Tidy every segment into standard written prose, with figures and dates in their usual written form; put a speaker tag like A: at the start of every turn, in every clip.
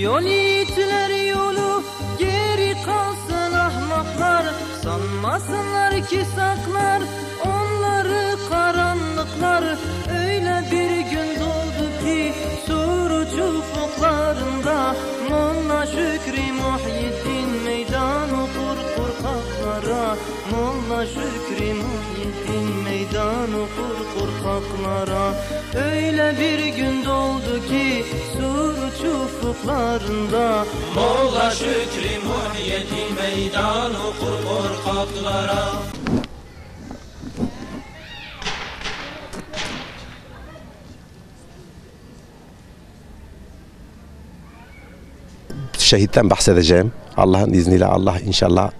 A: Yol yiğitler yolu, geri kalsın ahmaklar. Sanmasınlar ki saklar onları karanlıklar. Öyle bir gün doğdu ki Suruç ufuklarında Molla Şükrü Muhyiddin meydan okur korkaklara. Molla Şükrü Muhyiddin meydan okur korkaklara. Öyle bir gün doğdu ki Suruç ufuklarında
B: Molla Şükrü Muhyiddin meydan okur korkaklara.
C: Şehitten bahsedeceğim. Allah'ın izniyle Allah inşallah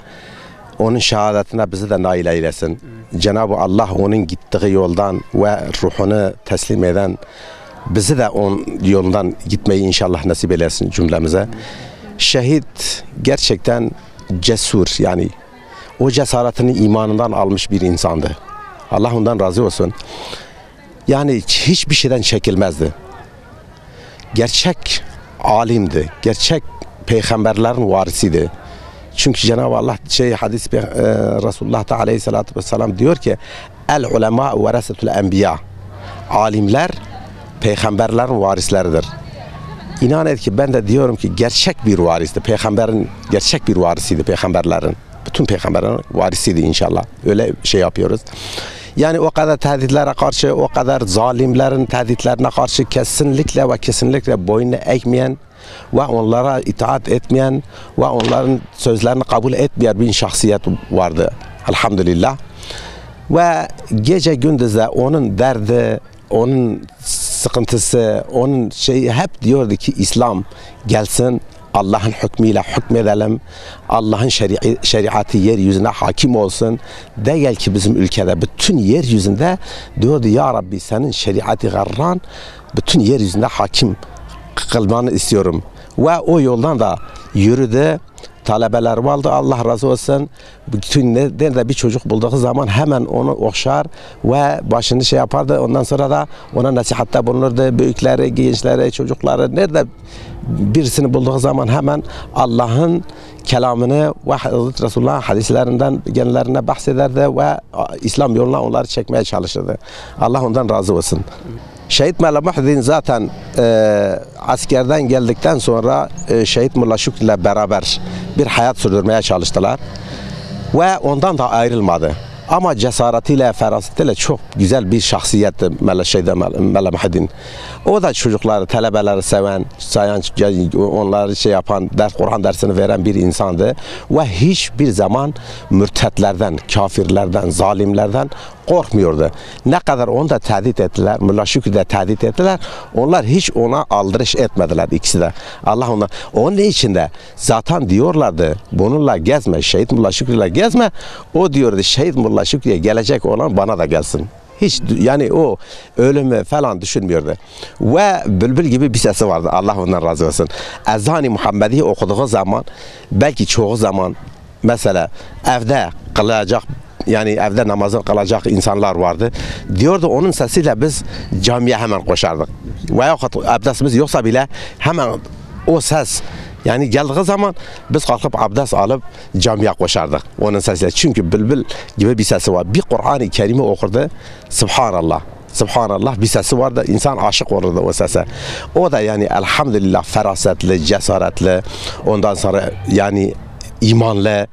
C: onun şehadetine bizi de nail eylesin. Cenab-ı Allah onun gittiği yoldan ve ruhunu teslim eden bizi de onun yolundan gitmeyi inşallah nasip eylesin cümlemize. Şehit gerçekten cesur, yani o cesaretini imanından almış bir insandı. Allah ondan razı olsun. Yani hiçbir şeyden çekilmezdi. Gerçek alimdi. Gerçek peygamberlerin varisiydi. Çünkü Cenab-ı Allah hadis Resulullah da aleyhissalatü vesselam diyor ki el ulema verasetul enbiya. Alimler peygamberlerin varisleridir. İnan et ki ben de diyorum ki gerçek bir varisti. Peygamberin gerçek bir varisiydi peygamberlerin. Bütün peygamberlerin varisiydi inşallah. Öyle şey yapıyoruz. Yani o kadar tehditlere karşı, o kadar zalimlerin tehditlerine karşı kesinlikle ve kesinlikle boynunu eğmeyen ve onlara itaat etmeyen ve onların sözlerini kabul etmeyen bir şahsiyet vardı. Elhamdülillah. Ve gece gündüz de onun derdi, onun sıkıntısı, onun şeyi hep diyordu ki İslam gelsin, Allah'ın hükmüyle hükmedelim, Allah'ın şeriatı yeryüzüne hakim olsun. Değil ki bizim ülkede, bütün yeryüzünde diyordu ya Rabbi senin şeriatı garran bütün yeryüzünde hakim kılmanı istiyorum. Ve o yoldan da yürüdü. Talebeler vardı, Allah razı olsun. Bütün nerede bir çocuk bulduğu zaman hemen onu okşar ve başını şey yapardı. Ondan sonra da ona nasihatte bulunurdu. Büyükleri, gençleri, çocukları nerede birisini bulduğu zaman hemen Allah'ın kelamını ve Hazreti Resulullah'ın hadislerinden genlerine bahsederdi ve İslam yoluna onları çekmeye çalışırdı. Allah ondan razı olsun. Şehit Molla Muhyiddin zaten askerden geldikten sonra Şehit Molla Şükrü ile beraber bir hayat sürdürmeye çalıştılar ve ondan da ayrılmadı. Ama cesaretiyle, ferasetiyle çok güzel bir şahsiyetti Molla Muhyiddin. O da çocukları, talebeleri seven, sayan, onları şey yapan, Kur'an dersini veren bir insandı. Ve hiçbir zaman mürtetlerden, kafirlerden, zalimlerden korkmuyordu. Ne kadar onu da tehdit ettiler, Molla Şükrü de tehdit ettiler. Onlar hiç ona aldırış etmediler ikisi de. Allah ona. Onun için de zaten diyorlardı bununla gezme, Şehit Molla Şükrü'yle gezme. O diyordu Şehit Molla Şükrü'ye gelecek olan bana da gelsin. Hiç yani o ölümü falan düşünmüyordu. Ve bülbül gibi bir sesi vardı. Allah ondan razı olsun. Ezan-ı Muhammedi'yi okuduğu zaman belki çoğu zaman mesela evde kılacak, yani evde namazı kılacak insanlar vardı. Diyordu onun sesiyle biz camiye hemen koşardık. Veya abdestimiz yoksa bile hemen o ses yani geldiği zaman biz kalkıp abdest alıp camiye koşardık onun sesiyle. Çünkü bülbül gibi bir sesi var. Bir Kur'an-ı Kerim'i okurdu. Subhanallah. Subhanallah bir sesi vardı. İnsan aşık olurdu o sese. O da yani elhamdülillah ferasetli, cesaretli. Ondan sonra yani imanlı.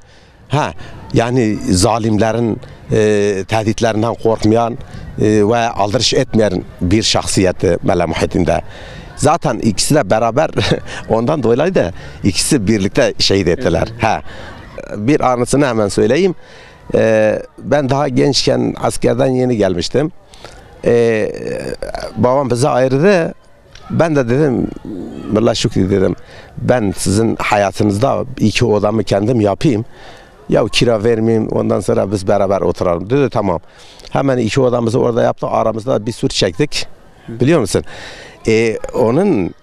C: Yani zalimlerin tehditlerinden korkmayan ve aldırış etmeyen bir şahsiyeti Molla Muhyiddin'de. Zaten ikisi de beraber ondan dolayı da ikisi birlikte şehit ettiler. Bir anısını hemen söyleyeyim. Ben daha gençken askerden yeni gelmiştim. Babam bizi ayırdı. Ben de dedim Molla Şükrü dedim ben sizin hayatınızda 2 odamı kendim yapayım. Ya kira vermeyeyim ondan sonra biz beraber oturalım. Dedi tamam. Hemen 2 odamızı orada yaptık. Aramızda bir sur çektik. Biliyor musun? Onun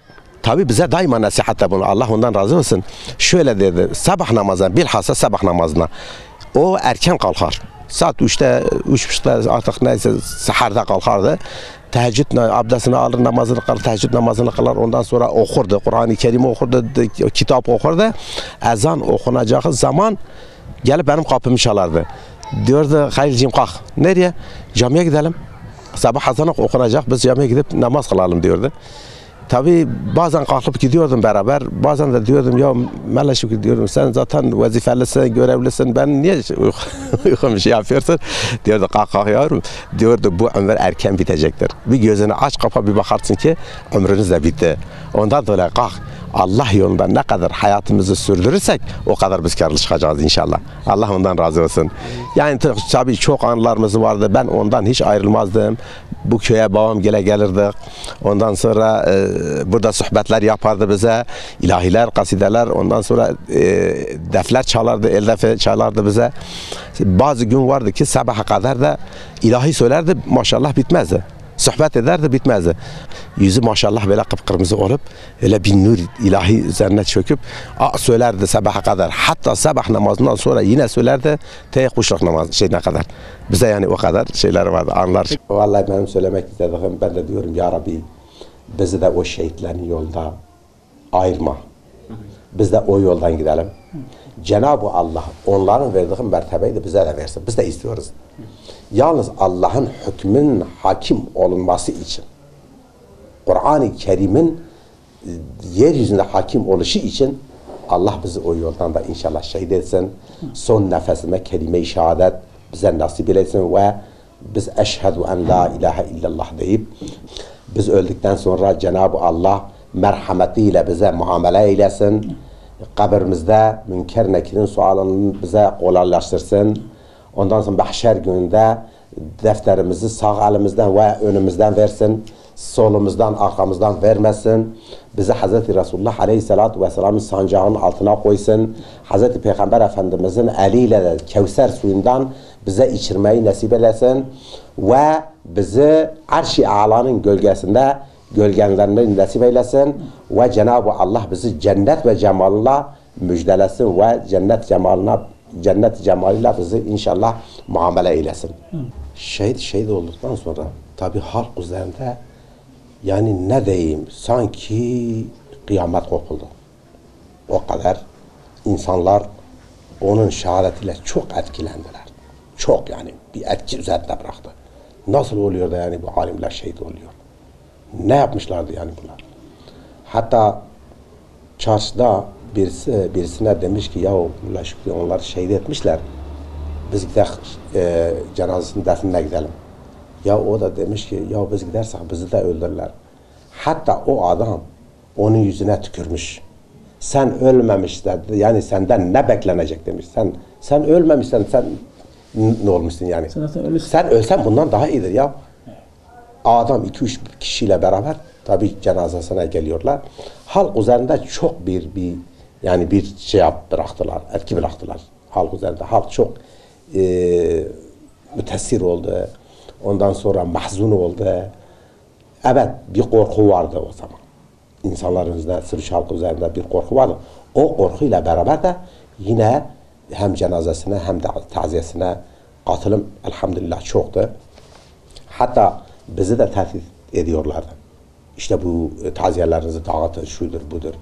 C: tabi bize daima nasihatte bunu. Allah ondan razı olsun. Şöyle dedi. Sabah namazına bilhassa sabah namazına o erken kalkar. Saat 3'te 3.30'da artık neyse seherdə kalkardı. teheccüd abdestini alır, namazını kılar, teheccüd namazını kılar, ondan sonra okurdu. Kur'an-ı Kerim okurdu, kitap okurdu. Ezan okunacağı zaman gelip benim kapımı çalardı. Diyordu Halilciğim kalk. Nereye? Camiye gidelim. Sabah ezan okunacak, biz camiye gidip namaz kılalım diyordu. Tabii bazen kalkıp gidiyordum beraber, bazen de diyordum ya Meleşik diyordum sen zaten vazifelisin, görevlisin, ben niye uykumu şey yapıyorsun? Diyordu kalk yavrum, diyordu bu ömür erken bitecektir. Bir gözünü aç kapa bir bakarsın ki ömrünüz de bitti. Ondan dolayı kalk. Allah yolunda ne kadar hayatımızı sürdürürsek o kadar biz karlı çıkacağız inşallah. Allah ondan razı olsun. Yani tabii çok anılarımız vardı. Ben ondan hiç ayrılmazdım. Bu köye babam gelirdik. Ondan sonra burada sohbetler yapardı bize. İlahiler, kasideler. Ondan sonra defler çalardı, el defe çalardı bize. Bazı gün vardı ki sabaha kadar da ilahi söylerdi. Maşallah bitmezdi. Sohbet ederdi bitmezdi. Yüzü maşallah böyle kıpkırmızı olup öyle bir nur ilahi üzerine çöküp söylerdi sabaha kadar. Hatta sabah namazından sonra yine söylerdi kuşluk namazı ne kadar. Bize yani o kadar şeyler vardı, anlar. Vallahi benim söylemek istediğim, ben de diyorum ya Rabbi bizi de o şehitlerin yolda ayırma. Biz de o yoldan gidelim. Cenab-ı Allah onların verdiği mertebeyi de bize de versin. Biz de istiyoruz. Yalnız Allah'ın hükmün hakim olunması için, Kur'an-ı Kerim'in yeryüzünde hakim oluşu için Allah bizi o yoldan da inşallah şehit etsin. Son nefesime kelime-i şehadet bize nasip eylesin ve biz eşhedü en la ilahe illallah deyip biz öldükten sonra Cenab-ı Allah merhametiyle bize muamele eylesin. Kabrimizde münker nekirin sualını bize kolaylaştırsın. Ondan sonra mahşer gününde defterimizi sağ elimizden ve önümüzden versin. Solumuzdan, arkamızdan vermesin. Bizi Hz. Resulullah Aleyhisselatü Vesselam'ın sancağının altına koysun. Hz. Peygamber Efendimizin eliyle de Kevser suyundan bize içirmeyi nasip eylesin. Ve bizi Arş-ı A'lanın gölgelerinde nasip eylesin. Ve Cenab-ı Allah bizi cennet ve cemalına müjdelesin ve cennet cemalıyla bizi inşallah muamele eylesin. Şehit olduktan sonra tabi halk üzerinde yani ne diyeyim sanki kıyamet kopuldu. O kadar insanlar onun şehadetiyle çok etkilendiler. Çok yani bir etki üzerinde bıraktı. Nasıl oluyor da yani bu alimler şehit oluyor? Ne yapmışlardı yani bunlar? Hatta çarşıda birisine demiş ki ya onları şehit etmişler. Biz gidelim cenazesinin defnine gidelim. Ya o da demiş ki ya biz gidersek bizi de öldürürler. Hatta o adam onun yüzüne tükürmüş. Sen ölmemişsin yani senden ne beklenecek demiş. Sen ölmemişsen sen ne olmuşsun yani? Sen ölsen bundan daha iyidir ya. Adam 2-3 kişiyle beraber tabi cenazesine geliyorlar. Halk üzerinde çok bir şey bıraktılar, etki bıraktılar. Halk üzerinde. Halk çok mütessir oldu. Ondan sonra mahzun oldu. Evet bir korku vardı o zaman. İnsanların üzerinde, Sırış halkı üzerinde bir korku vardı. O korkuyla beraber de yine hem cenazesine hem de taziyesine katılım elhamdülillah çoktu. Hatta bizi de tehdit ediyorlardı. İşte bu taziyelerinizi dağıtın, şudur budur.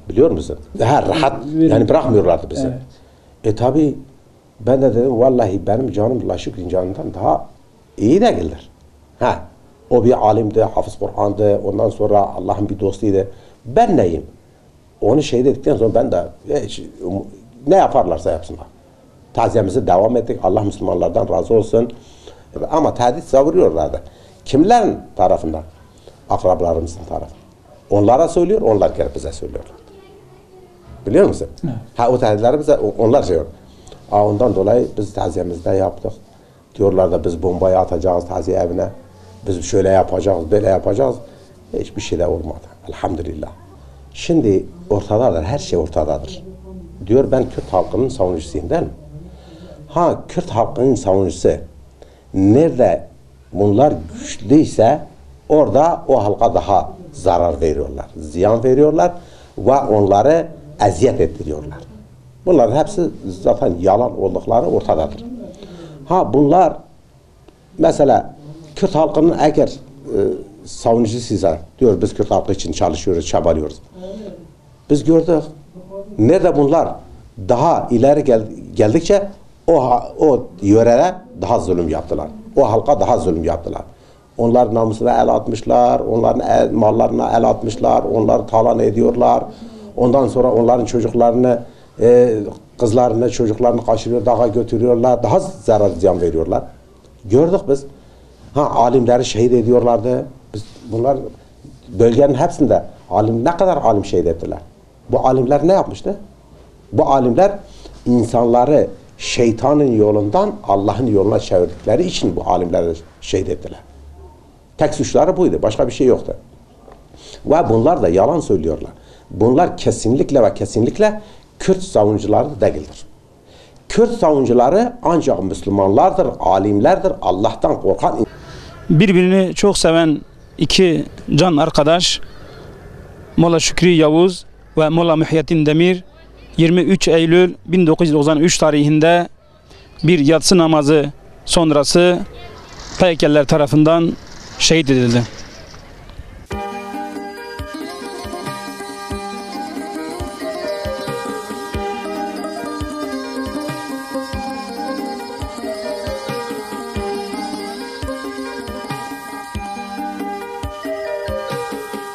C: Biliyor musun? Rahat yani bırakmıyorlardı bizi. Evet. Tabi ben de dedim vallahi benim canım Laşık'ın canından daha iyi değildir. O bir alimdi, hafız Kur'an'dı, ondan sonra Allah'ın bir dostuydu. Ben neyim? Onu şehit ettikten sonra ben de ne yaparlarsa yapsınlar. Taziyemizi devam ettik. Allah Müslümanlardan razı olsun. Ama tehdit savuruyorlardı. Kimlerin tarafından? Akrabalarımızın tarafından. Onlara söylüyor, onlar gelip bize söylüyorlar. Biliyor musun? Evet. O tehditleri bize onlar söylüyor. Ondan dolayı biz taziyemizde yaptık. Diyorlar da biz bombayı atacağız taziye evine. Biz şöyle yapacağız, böyle yapacağız. Hiçbir şey de olmadı. Elhamdülillah. Şimdi ortadadır, her şey ortadadır. Diyor ben Kürt halkının savunucusuyum değil mi? Kürt halkının savunucusu nerede bunlar güçlüyse orada o halka daha zarar veriyorlar, ziyan veriyorlar ve onları eziyet ettiriyorlar. Bunların hepsi zaten yalan oldukları ortadadır. Bunlar mesela Kürt halkının eğer savunucu size diyor biz Kürt halkı için çalışıyoruz, çabalıyoruz. Biz gördük. Nerede bunlar daha ileri geldikçe o yöreye daha zulüm yaptılar. O halka daha zulüm yaptılar. Onlar namusuna el atmışlar, onların mallarına el atmışlar, onları talan ediyorlar. Ondan sonra onların çocuklarını, kızlarını, çocuklarını kaçırıyor, dağa götürüyorlar, daha zarar ziyan veriyorlar. Gördük biz. Alimleri şehit ediyorlardı. Biz bunlar bölgenin hepsinde ne kadar alim şehit ettiler. Bu alimler ne yapmıştı? Bu alimler insanları şeytanın yolundan Allah'ın yoluna çevirdikleri için bu alimleri şehit ettiler. Tek suçları buydu. Başka bir şey yoktu. Ve bunlar da yalan söylüyorlar. Bunlar kesinlikle ve kesinlikle Kürt savunucuları değildir. Kürt savunucuları ancak Müslümanlardır, alimlerdir, Allah'tan korkan.
D: Birbirini çok seven iki can arkadaş Molla Şükrü Yavuz ve Molla Muhyiddin Demir 23 Eylül 1993 tarihinde bir yatsı namazı sonrası Peykerler tarafından şehit edildi.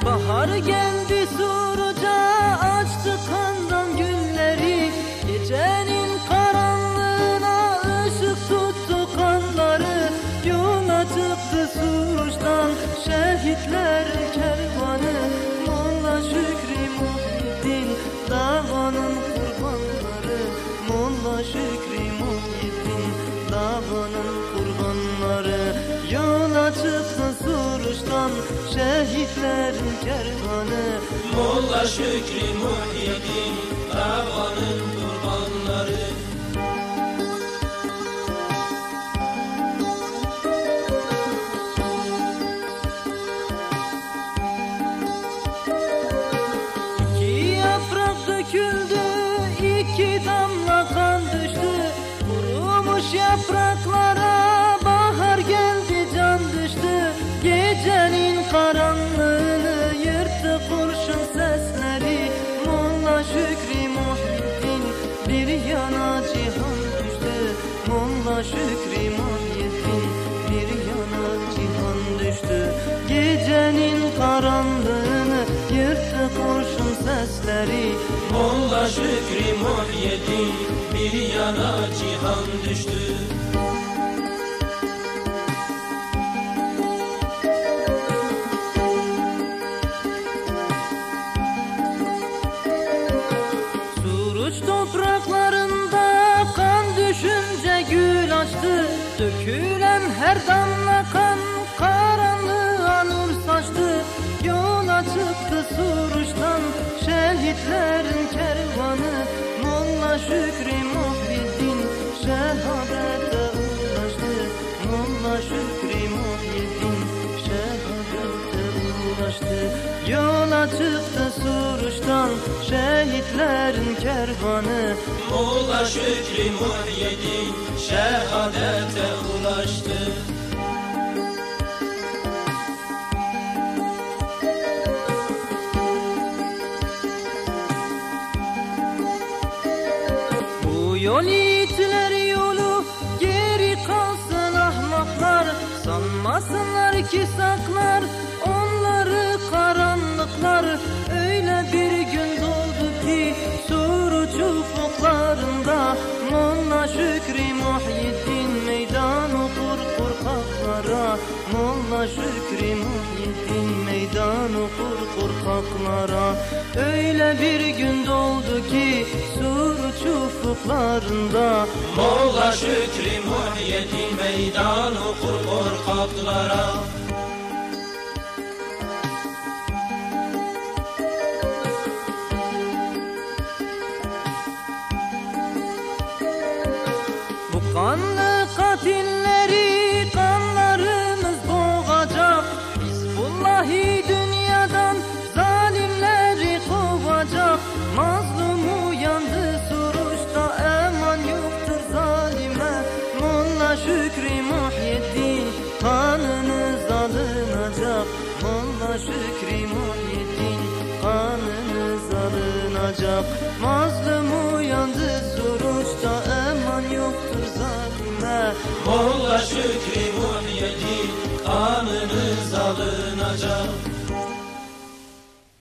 A: Bahar geldi Suruca, açtı kandan gülleri. Gecenin karanlığına ışık tuttu kanları. Yola çıktı Suruç'tan şehitler kervanı. Molla Şükrü Muhyiddin davanın kurbanları. Molla Şükrü Muhyiddin davanın kurbanları. Yola çıktı Suruç'tan şehitlerin kervanı.
B: Molla Şükrü Muhyiddin davanın kurbanları.
A: İki yaprak döküldü, iki damla kan düştü. Kurumuş yapraklara bahar geldi, can düştü. Gecenin karanlığını yırttı kurşun sesleri. Molla Şükrü Muhyiddin bir yana cihan düştü. Molla Şükrü Muhyiddin bir yana cihan düştü. Gecenin karanlığını yırttı kurşun sesleri.
B: Molla Şükrü Muhyiddin bir yana cihan düştü.
A: Suruç topraklarında kan düşünce gül açtı. Dökülen her damla kan karanlığa nur saçtı. Yola çıktı Suruç'tan şehitlerin kervanı. Molla Şükrü Muhyiddin şehadete ulaştı. Molla Şükrü Muhyiddin şehadete ulaştı. Yola çıktı Suruç'tan şehitlerin kervanı.
B: Molla Şükrü Muhyiddin şehadete ulaştı.
A: Bu yol yiğitler yolu, geri kalsın ahmaklar. Sanmasınlar ki saklar onları karanlıklar. Öyle bir gün doğdu ki Suruç ufuklarında. Molla Şükrü Muhyiddin meydan okur korkaklara. Molla Şükrü Muhyiddin meydan okur korkaklara. Öyle bir gün doğdu ki Suruç ufuklarında.
B: Molla Şükrü Muhyiddin meydan okur korkaklara.
A: Bu kanlı katilleri kanlarımız boğacak. Hizbullahi dünyadan zalimleri kovacak. Mazlum uyandı Suruç'ta, eman yoktur zalime. Molla Şükrü Muhyiddin kanınız alınacak. Şükrü Muhyiddin kanınız alınacak. Mazlum uyandı suruçta, eman yoktur zalime.
B: Molla Şükrü Muhyiddin kanınız alınacak.